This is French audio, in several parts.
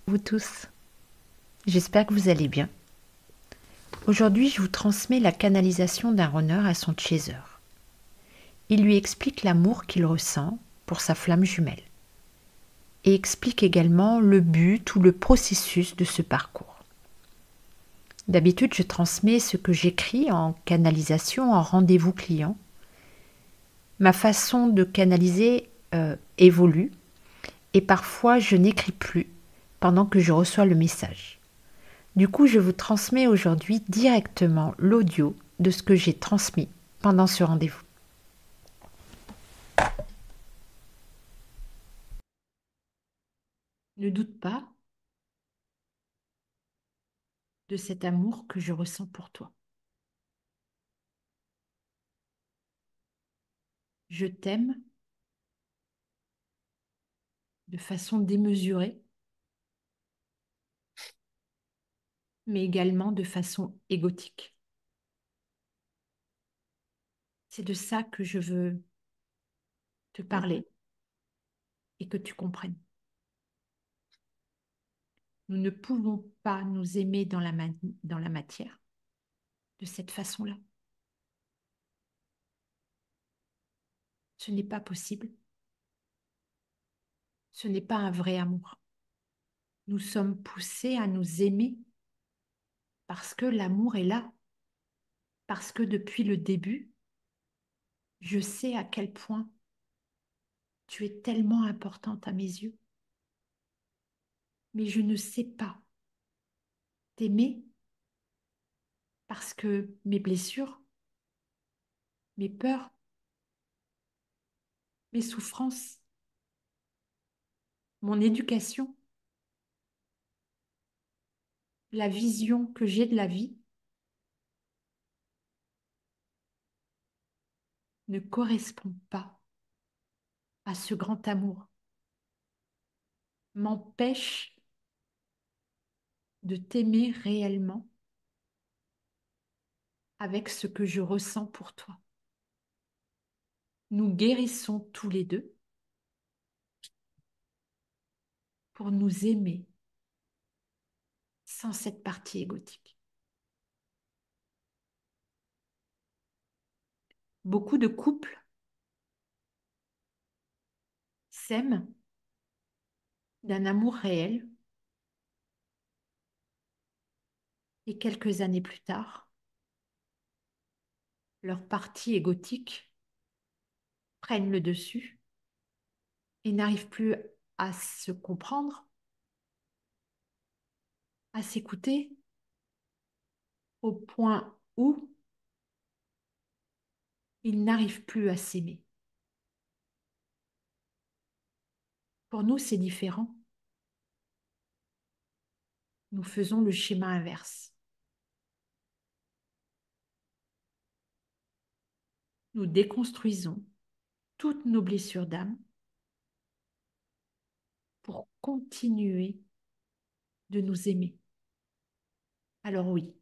Vous tous, j'espère que vous allez bien. Aujourd'hui, je vous transmets la canalisation d'un runner à son chaser. Il lui explique l'amour qu'il ressent pour sa flamme jumelle et explique également le but ou le processus de ce parcours. D'habitude, je transmets ce que j'écris en canalisation en rendez-vous client. Ma façon de canaliser évolue et parfois je n'écris plus pendant que je reçois le message. Du coup, je vous transmets aujourd'hui directement l'audio de ce que j'ai transmis pendant ce rendez-vous. Ne doute pas de cet amour que je ressens pour toi. Je t'aime de façon démesurée, mais également de façon égotique. C'est de ça que je veux te parler et que tu comprennes. Nous ne pouvons pas nous aimer dans la matière de cette façon-là. Ce n'est pas possible. Ce n'est pas un vrai amour. Nous sommes poussés à nous aimer parce que l'amour est là, parce que depuis le début, je sais à quel point tu es tellement importante à mes yeux, mais je ne sais pas t'aimer parce que mes blessures, mes peurs, mes souffrances, mon éducation, la vision que j'ai de la vie ne correspond pas à ce grand amour, m'empêche de t'aimer réellement avec ce que je ressens pour toi. Nous guérissons tous les deux pour nous aimer sans cette partie égotique. Beaucoup de couples s'aiment d'un amour réel et quelques années plus tard, leur partie égotique prennent le dessus et n'arrivent plus à se comprendre, à s'écouter, au point où ils n'arrivent plus à s'aimer. Pour nous, c'est différent. Nous faisons le schéma inverse. Nous déconstruisons toutes nos blessures d'âme pour continuer de nous aimer. Alors oui,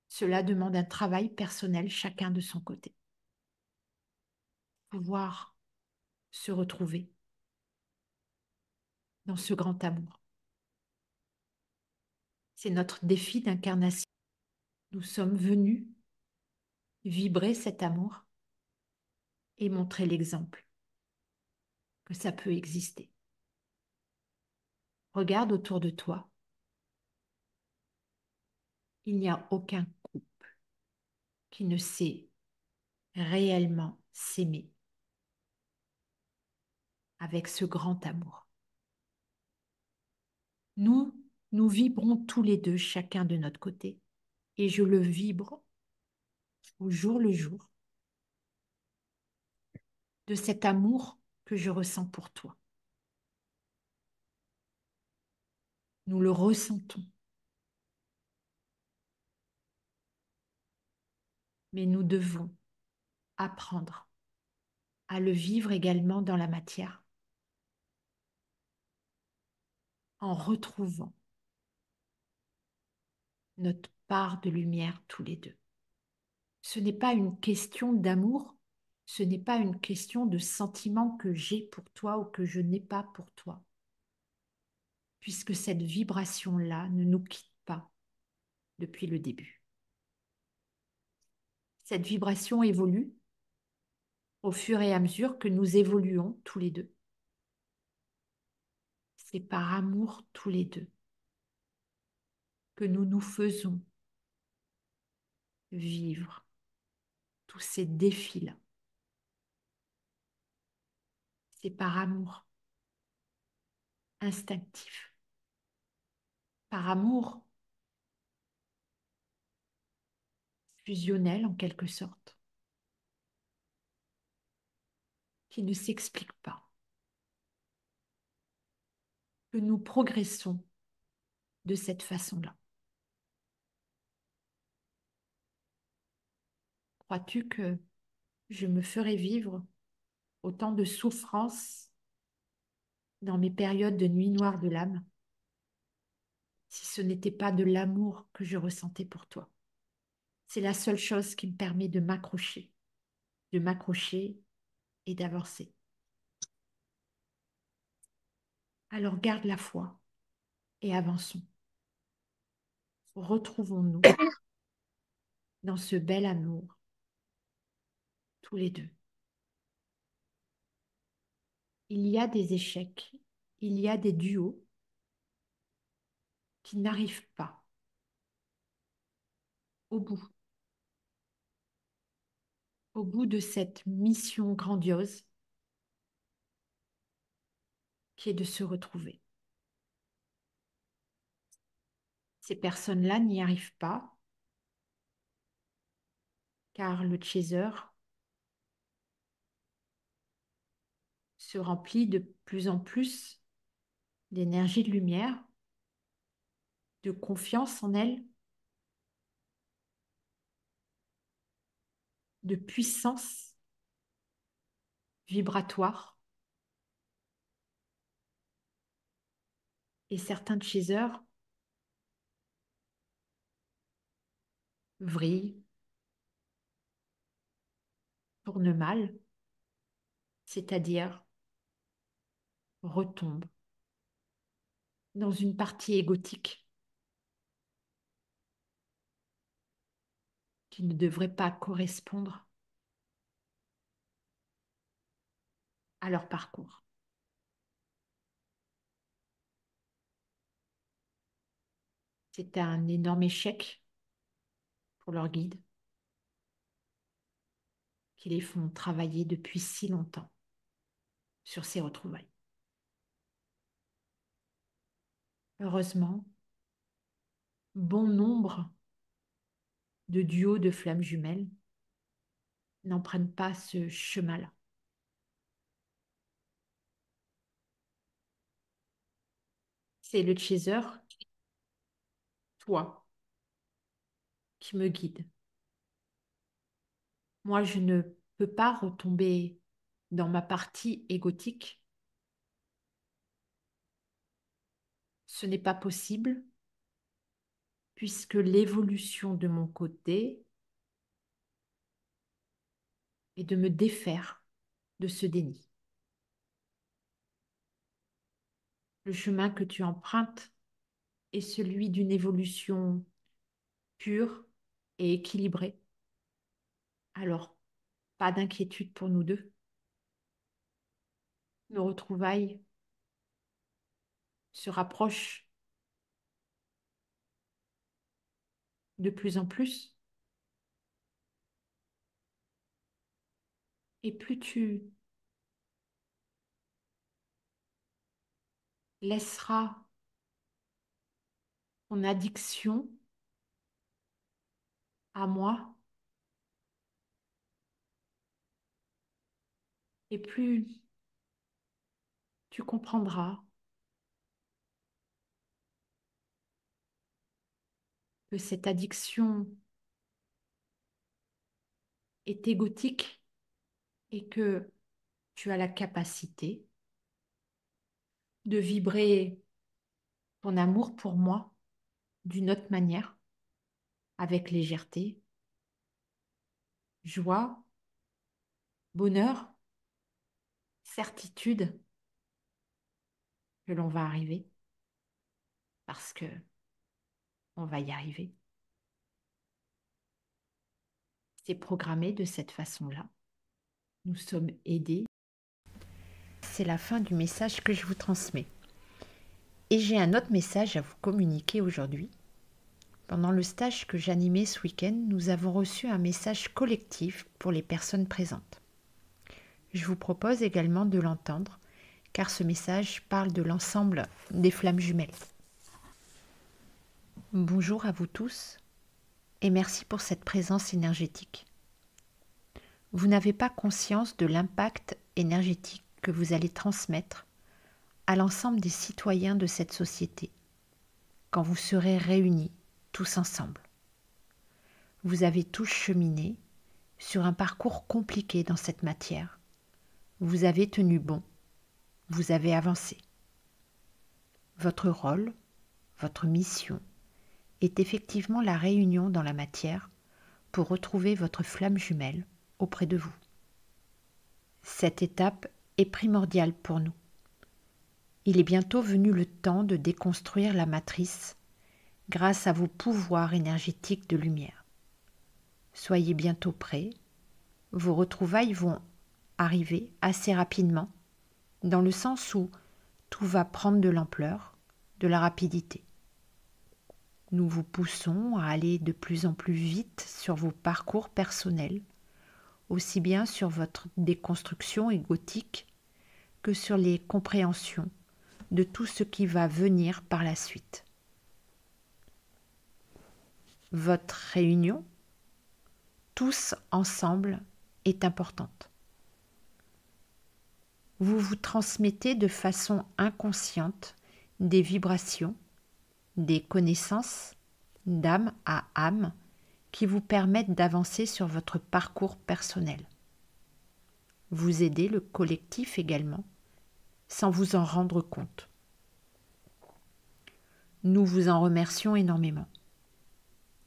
cela demande un travail personnel, chacun de son côté. Pouvoir se retrouver dans ce grand amour. C'est notre défi d'incarnation. Nous sommes venus vibrer cet amour et montrer l'exemple que ça peut exister. Regarde autour de toi. Il n'y a aucun couple qui ne sait réellement s'aimer avec ce grand amour. Nous vibrons tous les deux, chacun de notre côté. Et je le vibre au jour le jour de cet amour que je ressens pour toi. Nous le ressentons. Mais nous devons apprendre à le vivre également dans la matière en retrouvant notre part de lumière tous les deux. Ce n'est pas une question d'amour, ce n'est pas une question de sentiment que j'ai pour toi ou que je n'ai pas pour toi. puisque cette vibration-là ne nous quitte pas depuis le début. Cette vibration évolue au fur et à mesure que nous évoluons tous les deux. C'est par amour tous les deux que nous nous faisons vivre tous ces défis-là. C'est par amour instinctif, par amour fusionnel en quelque sorte, qui ne s'explique pas, que nous progressons de cette façon-là. Crois-tu que je me ferais vivre autant de souffrance dans mes périodes de nuit noire de l'âme si ce n'était pas de l'amour que je ressentais pour toi? C'est la seule chose qui me permet de m'accrocher et d'avancer. Alors garde la foi et avançons. Retrouvons-nous dans ce bel amour, tous les deux. Il y a des échecs, il y a des duos qui n'arrivent pas au bout de cette mission grandiose qui est de se retrouver. Ces personnes-là n'y arrivent pas car le chaser se remplit de plus en plus d'énergie de lumière, de confiance en elle, de puissance vibratoire. Et certains chasers vrillent, tournent mal, c'est-à-dire retombent dans une partie égotique qui ne devrait pas correspondre à leur parcours. C'est un énorme échec pour leurs guides qui les font travailler depuis si longtemps sur ces retrouvailles. Heureusement, bon nombre de duos de flammes jumelles n'en prennent pas ce chemin-là. C'est le chaser, toi, qui me guide. Moi, je ne peux pas retomber dans ma partie égotique. Ce n'est pas possible puisque l'évolution de mon côté est de me défaire de ce déni. Le chemin que tu empruntes est celui d'une évolution pure et équilibrée. Alors, pas d'inquiétude pour nous deux. Nos retrouvailles se rapprochent de plus en plus. Et plus tu laisseras ton addiction à moi, et plus tu comprendras que cette addiction est égotique et que tu as la capacité de vibrer ton amour pour moi d'une autre manière, avec légèreté, joie, bonheur, certitude que l'on va arriver. parce que on va y arriver. C'est programmé de cette façon-là. Nous sommes aidés. C'est la fin du message que je vous transmets. Et j'ai un autre message à vous communiquer aujourd'hui. Pendant le stage que j'animais ce week-end, nous avons reçu un message collectif pour les personnes présentes. Je vous propose également de l'entendre, car ce message parle de l'ensemble des flammes jumelles. Bonjour à vous tous, et merci pour cette présence énergétique. Vous n'avez pas conscience de l'impact énergétique que vous allez transmettre à l'ensemble des citoyens de cette société quand vous serez réunis tous ensemble. Vous avez tous cheminé sur un parcours compliqué dans cette matière. Vous avez tenu bon, vous avez avancé. Votre rôle, votre mission est effectivement la réunion dans la matière pour retrouver votre flamme jumelle auprès de vous. Cette étape est primordiale pour nous. Il est bientôt venu le temps de déconstruire la matrice grâce à vos pouvoirs énergétiques de lumière. Soyez bientôt prêts, vos retrouvailles vont arriver assez rapidement, dans le sens où tout va prendre de l'ampleur, de la rapidité. Nous vous poussons à aller de plus en plus vite sur vos parcours personnels, aussi bien sur votre déconstruction égotique que sur les compréhensions de tout ce qui va venir par la suite. Votre réunion, tous ensemble, est importante. Vous vous transmettez de façon inconsciente des vibrations, des connaissances d'âme à âme qui vous permettent d'avancer sur votre parcours personnel. Vous aidez le collectif également, sans vous en rendre compte. Nous vous en remercions énormément.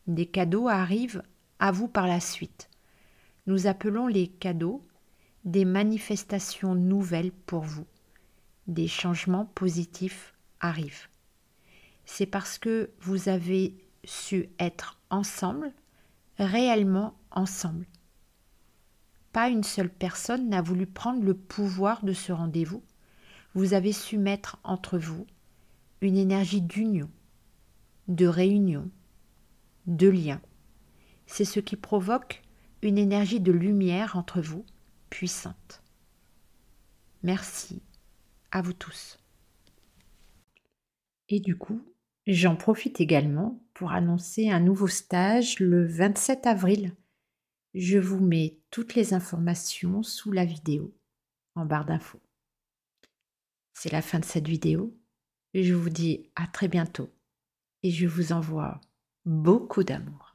Des cadeaux arrivent à vous par la suite. Nous appelons les cadeaux des manifestations nouvelles pour vous. Des changements positifs arrivent. C'est parce que vous avez su être ensemble, réellement ensemble. Pas une seule personne n'a voulu prendre le pouvoir de ce rendez-vous. Vous avez su mettre entre vous une énergie d'union, de réunion, de lien. C'est ce qui provoque une énergie de lumière entre vous, puissante. Merci à vous tous. Et du coup, j'en profite également pour annoncer un nouveau stage le 27 avril. Je vous mets toutes les informations sous la vidéo, en barre d'infos. C'est la fin de cette vidéo. Je vous dis à très bientôt et je vous envoie beaucoup d'amour.